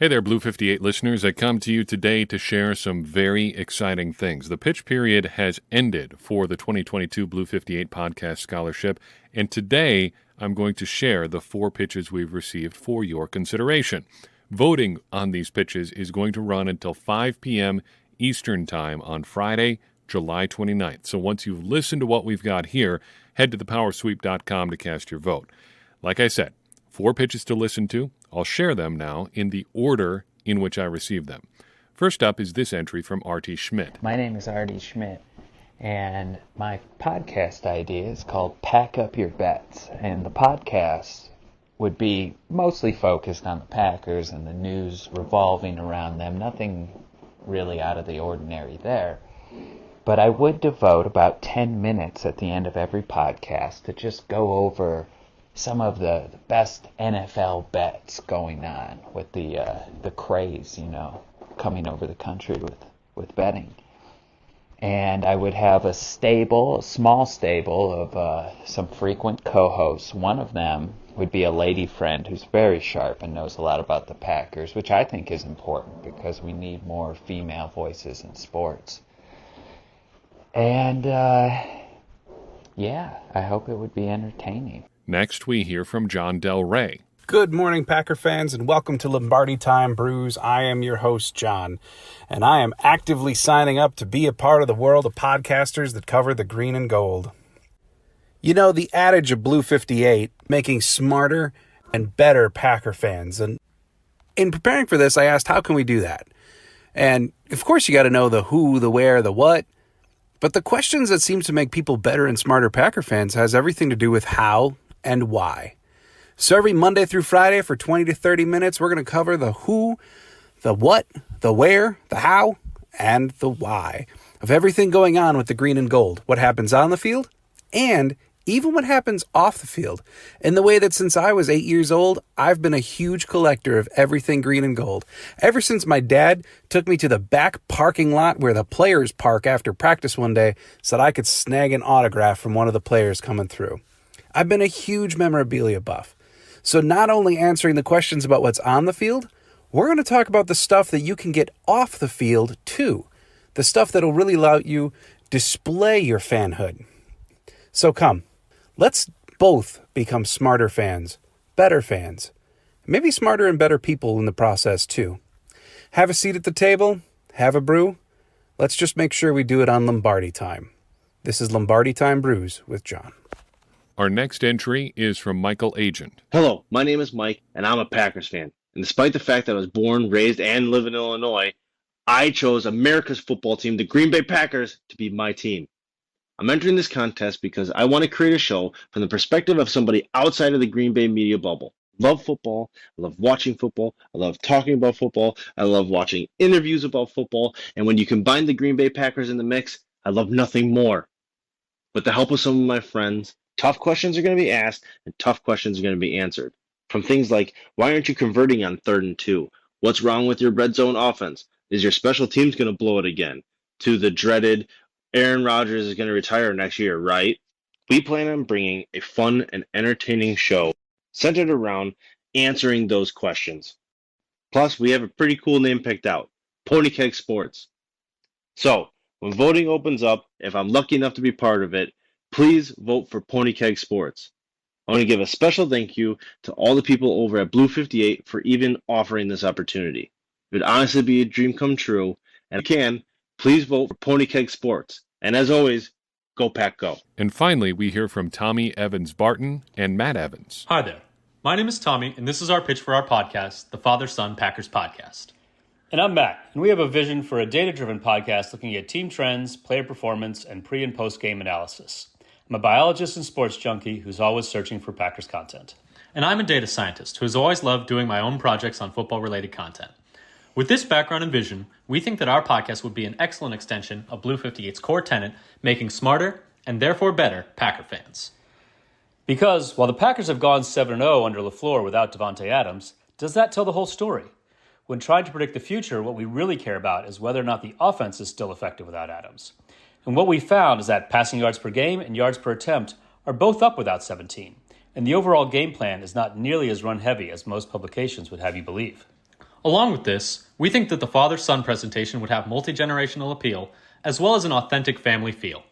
Hey there, Blue 58 listeners. I come to you today to share some very exciting things. The pitch period has ended for the 2022 Blue 58 Podcast Scholarship, and today I'm going to share the 4 pitches we've received for your consideration. Voting on these pitches is going to run until 5 p.m. Eastern Time on Friday, July 29th. So once you've listened to what we've got here, head to thepowersweep.com to cast your vote. Like I said, 4 pitches to listen to. I'll share them now in the order in which I received them. First up is this entry from Artie Schmidt. My name is Artie Schmidt, and my podcast idea is called Pack Up Your Bets. And the podcast would be mostly focused on the Packers and the news revolving around them. Nothing really out of the ordinary there. But I would devote about 10 minutes at the end of every podcast to just go over some of the best NFL bets going on with the craze, coming over the country with betting. And I would have a small stable of some frequent co-hosts. One of them would be a lady friend who's very sharp and knows a lot about the Packers, which I think is important because we need more female voices in sports. And, I hope it would be entertaining. Next, we hear from John Del Rey. Good morning, Packer fans, and welcome to Lombardi Time Brews. I am your host, John, and I am actively signing up to be a part of the world of podcasters that cover the green and gold. You know, the adage of Blue 58, making smarter and better Packer fans. And in preparing for this, I asked, how can we do that? And, of course, you got to know the who, the where, the what. But the questions that seem to make people better and smarter Packer fans has everything to do with how and why. So every Monday through Friday for 20 to 30 minutes, we're going to cover the who, the what, the where, the how, and the why of everything going on with the green and gold, what happens on the field, and even what happens off the field, in the way that since I was 8 years old, I've been a huge collector of everything green and gold. Ever since my dad took me to the back parking lot where the players park after practice one day so that I could snag an autograph from one of the players coming through. I've been a huge memorabilia buff. So not only answering the questions about what's on the field, we're going to talk about the stuff that you can get off the field too. The stuff that'll really let you display your fanhood. So come, let's both become smarter fans, better fans, maybe smarter and better people in the process too. Have a seat at the table, have a brew. Let's just make sure we do it on Lombardi time. This is Lombardi Time Brews with John. Our next entry is from Michael Agent. Hello, my name is Mike, and I'm a Packers fan. And despite the fact that I was born, raised, and live in Illinois, I chose America's football team, the Green Bay Packers, to be my team. I'm entering this contest because I want to create a show from the perspective of somebody outside of the Green Bay media bubble. I love football. I love watching football. I love talking about football. I love watching interviews about football. And when you combine the Green Bay Packers in the mix, I love nothing more. With the help of some of my friends, tough questions are going to be asked, and tough questions are going to be answered. From things like, why aren't you converting on 3rd and 2? What's wrong with your red zone offense? Is your special teams going to blow it again? To the dreaded, Aaron Rodgers is going to retire next year, right? We plan on bringing a fun and entertaining show centered around answering those questions. Plus, we have a pretty cool name picked out, Pony Keg Sports. So, when voting opens up, if I'm lucky enough to be part of it, please vote for Pony Keg Sports. I want to give a special thank you to all the people over at Blue 58 for even offering this opportunity. It would honestly be a dream come true, and if you can, please vote for Pony Keg Sports. And as always, go Pack Go. And finally, we hear from Tommy Evans-Barton and Matt Evans. Hi there. My name is Tommy, and this is our pitch for our podcast, the Father-Son Packers Podcast. And I'm Matt, and we have a vision for a data-driven podcast looking at team trends, player performance, and pre- and post-game analysis. I'm a biologist and sports junkie who's always searching for Packers content. And I'm a data scientist who has always loved doing my own projects on football-related content. With this background and vision, we think that our podcast would be an excellent extension of Blue 58's core tenet, making smarter and therefore better Packer fans. Because while the Packers have gone 7-0 under LaFleur without Davante Adams, does that tell the whole story? When trying to predict the future, what we really care about is whether or not the offense is still effective without Adams. And what we found is that passing yards per game and yards per attempt are both up without 17, and the overall game plan is not nearly as run-heavy as most publications would have you believe. Along with this, we think that the father-son presentation would have multi-generational appeal, as well as an authentic family feel.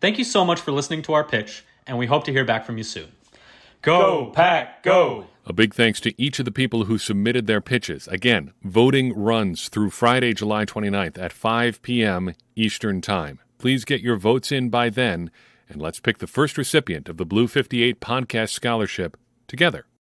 Thank you so much for listening to our pitch, and we hope to hear back from you soon. Go, Pack, go! A big thanks to each of the people who submitted their pitches. Again, voting runs through Friday, July 29th at 5 p.m. Eastern Time. Please get your votes in by then, and let's pick the first recipient of the Blue 58 Podcast Scholarship together.